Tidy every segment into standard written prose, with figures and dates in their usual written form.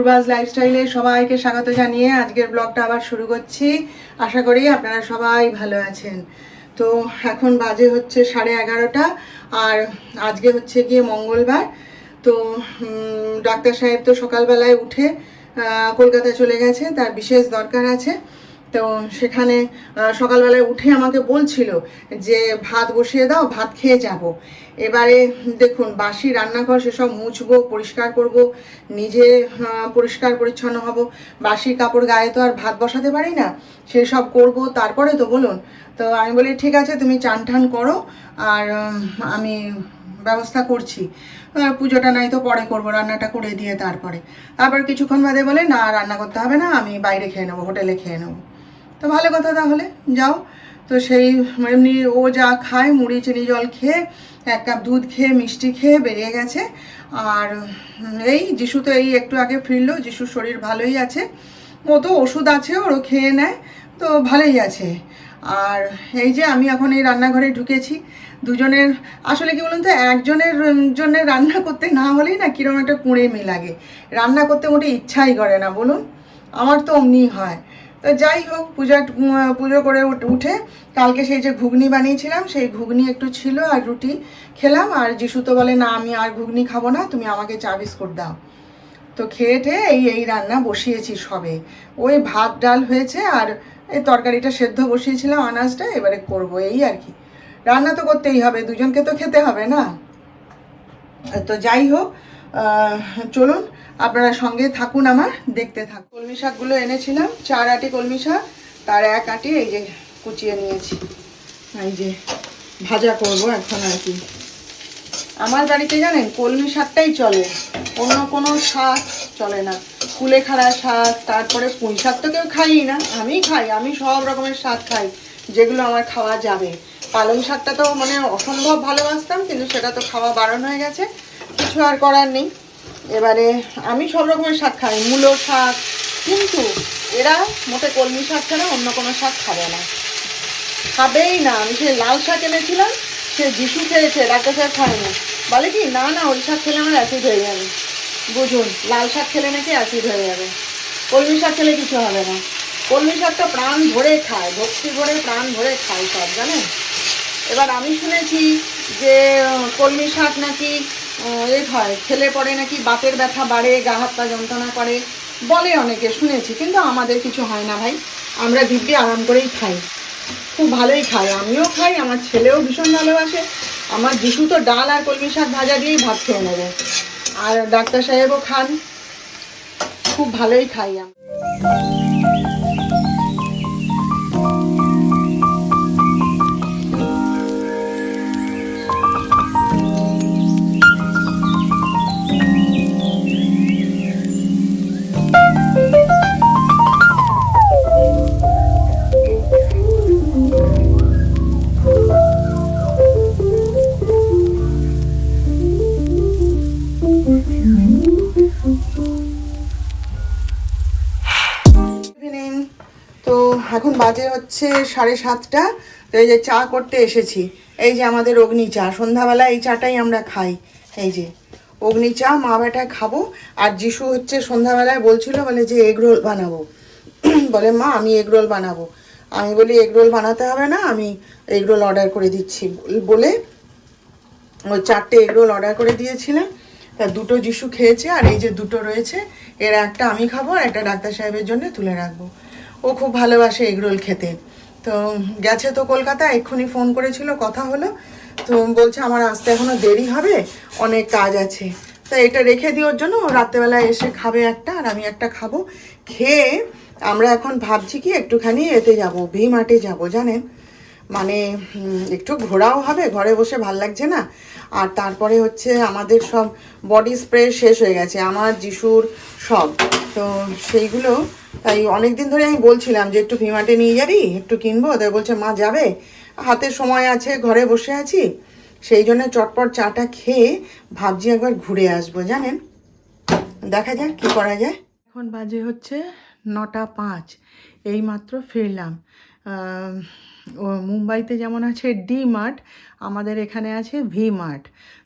পূর্বাজ লাইফস্টাইলে সবাইকে স্বাগত জানিয়ে আজকের ব্লগটা আবার শুরু করছি। আশা করি আপনারা সবাই ভালো আছেন। তো এখন বাজে হচ্ছে 11:30 আর আজকে হচ্ছে গিয়ে মঙ্গলবার। তো ডাক্তার সাহেব তো সকালবেলায় উঠে কলকাতা চলে গেছে, তার বিশেষ দরকার আছে। তো সেখানে সকালবেলায় উঠে আমাকে বলছিল যে ভাত বসিয়ে দাও, ভাত খেয়ে যাব। এবারে দেখুন, বাসি রান্নাঘর সেসব মুছবো, পরিষ্কার করব, নিজে পরিষ্কার পরিচ্ছন্ন হব, বাসি কাপড় গায়ে তো আর ভাত বসাতে পারি না, সেসব করব তারপরে তো বলুন। তো আমি বলি ঠিক আছে, তুমি চান টান করো আর আমি ব্যবস্থা করছি, পুজোটা নাই তো পরে করবো, রান্নাটা করে দিয়ে তারপর কিছুক্ষণ বাদে বলে না, রান্না করতে হবে না, আমি বাইরে খেয়ে নেবো, হোটেলে খেয়ে নেবো। তো ভালো কথা, তাহলে যাও। তো সেই এমনি ও যা খায়, মুড়ি চিনি জল খেয়ে, 1 কাপ দুধ খেয়ে, মিষ্টি খেয়ে বেরিয়ে গেছে। আর এই যিশু তো এই একটু আগে ফিরলো, যিশুর শরীর ভালোই আছে, ও তো ওষুধ আছে, ওরও খেয়ে নেয়, তো ভালোই আছে। আর এই যে আমি এখন এই রান্নাঘরে ঢুকেছি, দুজনের আসলে কি বলুন তো, একজনের জন্য রান্না করতে না হলেই না কীরকম একটা কুঁড়েমি লাগে, রান্না করতে মোটে ইচ্ছাই করে না বলুন, আমার তো অমনি হয়। তো যাই হোক, পুজো করে উঠে কালকে সেই যে ঘুগনি বানিয়েছিলাম, সেই ঘুগনি একটু ছিল আর রুটি খেলাম। আর যিশু তো বলে না, আমি আর ঘুগনি খাবো না, তুমি আমাকে চা বিস্কুট দাও। তো খেয়ে টেয়ে এই রান্না বসিয়েছি সবে। ওই ভাত ডাল হয়েছে আর এই তরকারিটা সেদ্ধ বসিয়েছিলাম, আনাজটা এবারে করব, এই আর কি। রান্না তো করতেই হবে, দুজনকে তো খেতে হবে না। তো যাই হোক, চলুন আপনারা সঙ্গে থাকুন, আমার দেখতে থাকুন। কলমি শাকগুলো এনেছিলাম, 4 আটি কলমি শাক, তার 1 আটি এই যে কুচিয়ে নিয়েছি, এই যে ভাজা করব এখন আর কি। আমার বাড়িতে জানেন কলমি শাকটাই চলে, অন্য কোনো শাক চলে না। কুলেখাড়া শাক, তারপরে পুঁই শাক তো কেউ খাই না, আমি খাই, আমি সব রকমের শাক খাই যেগুলো আমার খাওয়া যাবে। পালং শাকটা তো মানে অসম্ভব ভালোবাসতাম, কিন্তু সেটা তো খাওয়া বারণ হয়ে গেছে, কিছু আর করার নেই। এবারে আমি সব রকমের শাক খাই, মূলো শাক, কিন্তু এরা মোটে কলমি শাক ছাড়া অন্য কোনো শাক খাবে না, খাবেই না। আমি সেই লাল শাক এনেছিলাম, সে যিশু খেয়েছে, ডাক্তার শাক খায়নি, বলে কি না না ওই শাক খেলে আমার অ্যাসিড হয়ে যাবে। বুঝুন, লাল শাক খেলে নাকি অ্যাসিড হয়ে যাবে, কলমি শাক খেলে কিছু হবে না। কলমি শাকটা প্রাণ ভরে খায়, ভক্তি ভরে প্রাণ ভরে খায় সব, জানেন। এবার আমি শুনেছি যে কলমি শাক নাকি হয়, খেলে পরে নাকি বাতের ব্যথা বাড়ে, গা হাত পা যন্ত্রণা করে, বলে অনেকে, শুনেছি, কিন্তু আমাদের কিছু হয় না ভাই, আমরা দিব্যি আরাম করেই খাই, খুব ভালোই খাই, আমিও খাই, আমার ছেলেও ভীষণ ভালোবাসে। আমার যিশু তো ডাল আর কলমি শাক ভাজা দিয়েই ভাত খেয়ে নেবে, আর ডাক্তার সাহেবও খান, খুব ভালোই খাই আমি। তো এখন বাজে হচ্ছে 7:30। তো এই যে চা করতে এসেছি, এই যে আমাদের অগ্নি চা, সন্ধ্যাবেলা এই চাটাই আমরা খাই, এই যে অগ্নি চা, মা বেটা খাবো। আর যিশু হচ্ছে সন্ধ্যাবেলায় বলছিল, বলে যে এগ রোল বানাবো, বলে মা আমি এগ রোল বানাবো। আমি বলি এগ রোল বানাতে হবে না, আমি এগ রোল অর্ডার করে দিচ্ছি, বলে ওই 4টে এগ রোল অর্ডার করে দিয়েছিলাম। তা 2টো যিশু খেয়েছে, আর এই যে 2টো রয়েছে, এর একটা আমি খাবো আর একটা ডাক্তার সাহেবের জন্য তুলে রাখবো। ও খুব ভালোবাসে এগরোল খেতে। তো গেছে তো কলকাতা, এক্ষুনি ফোন করেছিল, কথা হলো, তো বলছে আমার আসতে এখনও দেরি হবে, অনেক কাজ আছে। তা এটা রেখে দিওর জন্য ও রাত্রেবেলায় এসে খাবে একটা, আর আমি একটা খাবো। খেয়ে আমরা এখন ভাবছি কি একটুখানি এতে যাব, ভি মার্টে যাবো, জানেন, মানে একটু ঘোরাও হবে, ঘরে বসে ভাল লাগছে না। আর তারপরে হচ্ছে আমাদের সব বডি স্প্রে শেষ হয়ে গেছে, আমার যিশুর সব, তো সেইগুলো, তাই অনেক দিন ধরে আমি বলছিলাম যে একটু ভিমার্টে নিয়ে যাবি, একটু কিনবো। তাই বলছে মা যাবে, হাতে সময় আছে, ঘরে বসে আছি, সেই জন্য চটপট চাটা খেয়ে ভাবছি একবার ঘুরে আসবো, জানেন। দেখা যাক কি করা যায়। এখন বাজে হচ্ছে 9:05, এইমাত্র ফিরলাম। ও মুম্বাইতে যেমন আছে ডি মার্ট, আমাদের এখানে আছে ভি মার্ট।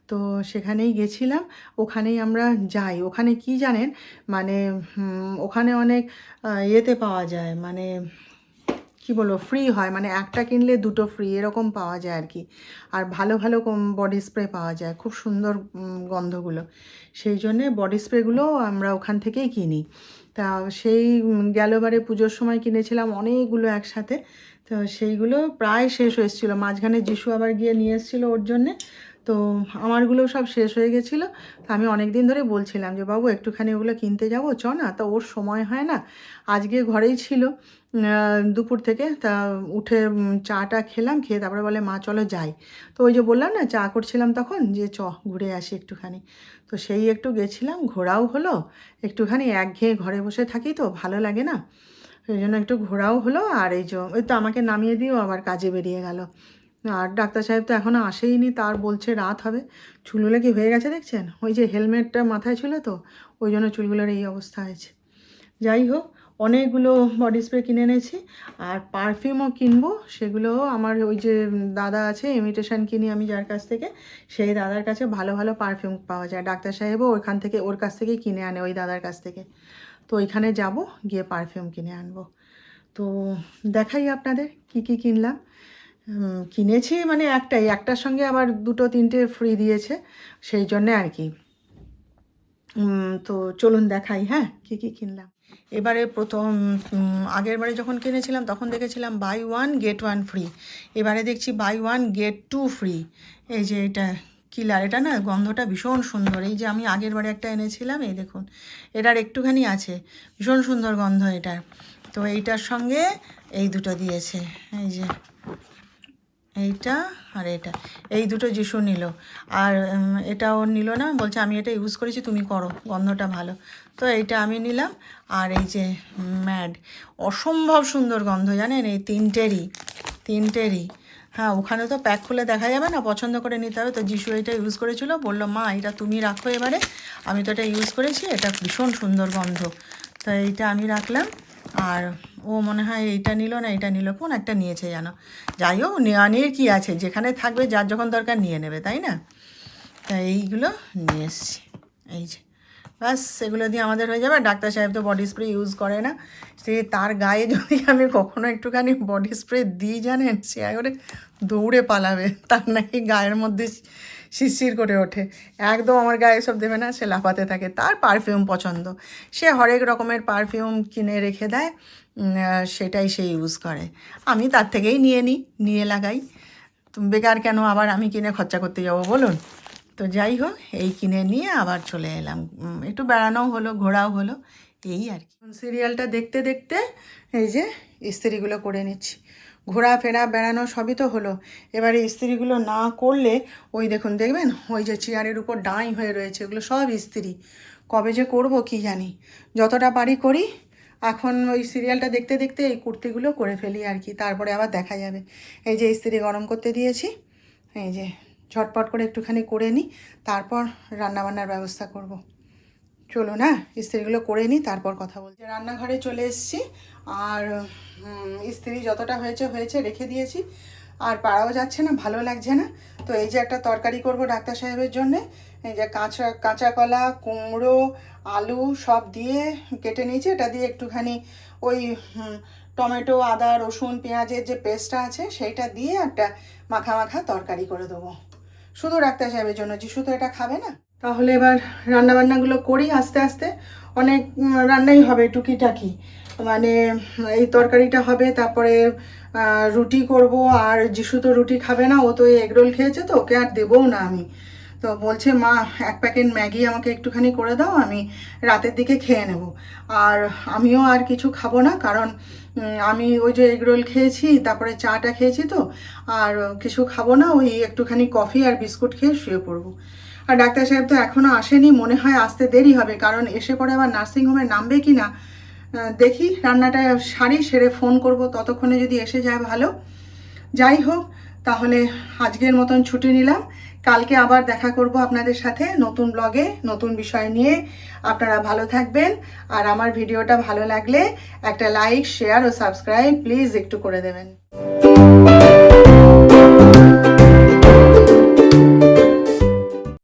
তো সেখানেই গেছিলাম। ওখানেই আমরা যাই। ওখানে কি জানেন, মানে ওখানে অনেক ইয়েতে পাওয়া যায়, মানে কি বলবো, ফ্রি হয়, মানে একটা কিনলে দুটো ফ্রি এরকম পাওয়া যায় আর কি। আর ভালো ভালো বডি স্প্রে পাওয়া যায়, খুব সুন্দর গন্ধগুলো। সেই জন্যে বডি স্প্রেগুলো আমরা ওখান থেকেই কিনি। তা সেই গেলবারে পুজোর সময় কিনেছিলাম অনেকগুলো একসাথে। তো সেইগুলো প্রায় শেষ হয়েছিল, মাঝখানে যিশু আবার গিয়ে নিয়ে এসেছিলো ওর জন্যে। তো আমারগুলো সব শেষ হয়ে গেছিলো। তো আমি অনেক দিন ধরে বলছিলাম যে বাবু একটুখানি ওগুলো কিনতে যাবো, চ না। তো ওর সময় হয় না। আজকে ঘরেই ছিল দুপুর থেকে, তা উঠে চাটা খেলাম, খেয়ে তারপরে বলে মা চলো যাই। তো ওই যে বললাম না চা করছিলাম তখন, যে চ ঘুরে আসি একটুখানি। তো সেই একটু গেছিলাম, ঘোরাও হলো একটুখানি। একঘেয়ে ঘরে বসে থাকি তো ভালো লাগে না, সেই জন্য একটু ঘোরাও হলো। আর ওই তো আমাকে নামিয়ে দিয়েও আবার কাজে বেরিয়ে গেল। আর ডাক্তার সাহেব তো এখনও আসেইনি, তার বলছে রাত হবে। চুলগুলো কি হয়ে গেছে দেখছেন, ওই যে হেলমেটটা মাথায় ছিল তো ওই জন্য চুলগুলোর এই অবস্থা হয়েছে। যাই হোক, অনেকগুলো বডি স্প্রে কিনে এনেছি। আর পারফিউমও কিনবো, সেগুলো আমার ওই যে দাদা আছে, ইমিটেশন কিনি আমি যার কাছ থেকে, সেই দাদার কাছে ভালো ভালো পারফিউম পাওয়া যায়। ডাক্তার সাহেবও ওইখান থেকে, ওর কাছ থেকেই কিনে আনে, ওই দাদার কাছ থেকে। তো ওইখানে যাব, গিয়ে পারফিউম কিনে আনবো। তো দেখাই আপনাদের কি কি কিনলাম। কিনেছি মানে একটার সঙ্গে আবার দুটো তিনটে ফ্রি দিয়েছে, সেই জন্যে আর কি। তো চলুন দেখাই হ্যাঁ কী কী কিনলাম। এবারে প্রথম আগের বারে যখন কিনেছিলাম তখন দেখেছিলাম buy one get one free. এবারে দেখছি buy one get two free. এই যে এটা কিলার, এটা না গন্ধটা ভীষণ সুন্দর। এই যে আমি আগের বারে একটা এনেছিলাম, এই দেখুন এটার একটুখানি আছে, ভীষণ সুন্দর গন্ধ এটার। তো এইটার সঙ্গে এই দুটো দিয়েছে, এই যে এইটা আর এটা, এই দুটো যিশু নিল। আর এটাও নিল না, বলছে আমি এটা ইউজ করেছি তুমি করো, গন্ধটা ভালো। তো এইটা আমি নিলাম। আর এই যে ম্যাড, অসম্ভব সুন্দর গন্ধ জানেন এই তিনটেরই। হ্যাঁ, ওখানে তো প্যাক খুলে দেখা যাবে না, পছন্দ করে নিতে হবে। তো যিশু এটা ইউজ করেছিল, বললো মা এটা তুমি রাখো এবারে, আমি তো এটা ইউজ করেছি, এটা ভীষণ সুন্দর গন্ধ। তো এইটা আমি রাখলাম। আর ও মনে হয় এইটা নিল না, এটা নিল, কোন একটা নিয়েছে জানো। যাই হোক, নেওয়া নিয়ে কী আছে, যেখানে থাকবে যার যখন দরকার নিয়ে নেবে, তাই না। তা এইগুলো নিয়ে এসছি, এই যে ব্যাস এগুলো দিয়ে আমাদের হয়ে যাবে। ডাক্তার সাহেব তো বডি স্প্রে ইউজ করে না, সে তার গায়ে যদি আমি কখনো একটুখানি বডি স্প্রে দিই জানেন, সে একবারে দৌড়ে পালাবে, তার নাকি গায়ের মধ্যে শিরশির করে ওঠে। একদম আমার গায়ে সব দেবে না, সে লাফাতে থাকে। তার পারফিউম পছন্দ, সে হরেক রকমের পারফিউম কিনে রেখে দেয়, সেটাই সে ইউজ করে। আমি তার থেকেই নিয়ে লাগাই। বেকার কেন আবার আমি কিনে খরচা করতে যাবো বলুন। তো যাই হোক, এই কিনে নিয়ে আবার চলে এলাম, একটু বেড়ানোও হলো, ঘোরাও হলো, এই আর কি। সিরিয়ালটা দেখতে দেখতে এই যে ইস্ত্রিগুলো করে নিচ্ছি। ঘোরাফেরা বেড়ানো সবই তো হলো, এবারে ইস্ত্রিগুলো না করলে ওই দেখুন, দেখবেন ওই যে চেয়ারের উপর ডাঁই হয়ে রয়েছে, ওগুলো সব ইস্ত্রি। কবে যে করব কি জানি, যতটা পারি করি। এখন ওই সিরিয়ালটা দেখতে দেখতে এই কুর্তিগুলো করে ফেলি আর কি, তারপরে আবার দেখা যাবে। এই যে ইস্ত্রি গরম করতে দিয়েছি, এই যে ঝটপট করে একটুখানি করে নিই, তারপর রান্নাবান্নার ব্যবস্থা করব। চলুন হ্যাঁ, ইস্ত্রিগুলো করে নিই, তারপর কথা বলছি। রান্নাঘরে চলে এসেছি, আর ইস্ত্রি যতটা হয়েছে রেখে দিয়েছি। আর পাড়াও যাচ্ছে না, ভালো লাগছে না। তো এই যে একটা তরকারি করব ডাক্তার সাহেবের জন্যে, এই যে কাঁচা কলা, কুমড়ো, আলু সব দিয়ে কেটে নিয়েছি। এটা দিয়ে একটুখানি ওই টমেটো, আদা, রসুন, পেঁয়াজের যে পেস্টটা আছে সেইটা দিয়ে একটা মাখা তরকারি করে দেবো, শুধু ডাক্তার সাহেবের জন্য। যিশু তো এটা খাবে না। তাহলে এবার রান্নাবান্নাগুলো করি আস্তে আস্তে। অনেক রান্নাই হবে টুকিটাকি, মানে এই তরকারিটা হবে, তারপরে রুটি করব। আর যিশু তো রুটি খাবে না, ও তো এগরোল খেয়েছে, তো ওকে আর দেবও না আমি। তো বলছে মা এক প্যাকেট ম্যাগি আমাকে একটুখানি করে দাও, আমি রাতের দিকে খেয়ে নেব। আর আমিও আর কিছু খাবো না, কারণ আমি ওই যে এগরোল খেয়েছি, তারপরে চাটা খেয়েছি, তো আর কিছু খাবো না। ওই একটুখানি কফি আর বিস্কুট খেয়ে শুয়ে পড়বো। আর ডাক্তার সাহেব তো এখনও আসেনি, মনে হয় আসতে দেরি হবে, কারণ এসে পরে আবার নার্সিংহোমে নামবে কি না দেখি। রান্নাটা সেরে ফোন করব, ততক্ষণে যদি এসে যায় ভালো। যাই হোক, তাহলে আজকের মতন ছুটি নিলাম। কালকে আবার দেখা করব আপনাদের সাথে নতুন ব্লগে, নতুন বিষয় নিয়ে। আপনারা ভালো থাকবেন, আর আমার ভিডিওটা ভালো লাগলে একটা লাইক, শেয়ার ও সাবস্ক্রাইব প্লিজ একটু করে দেবেন।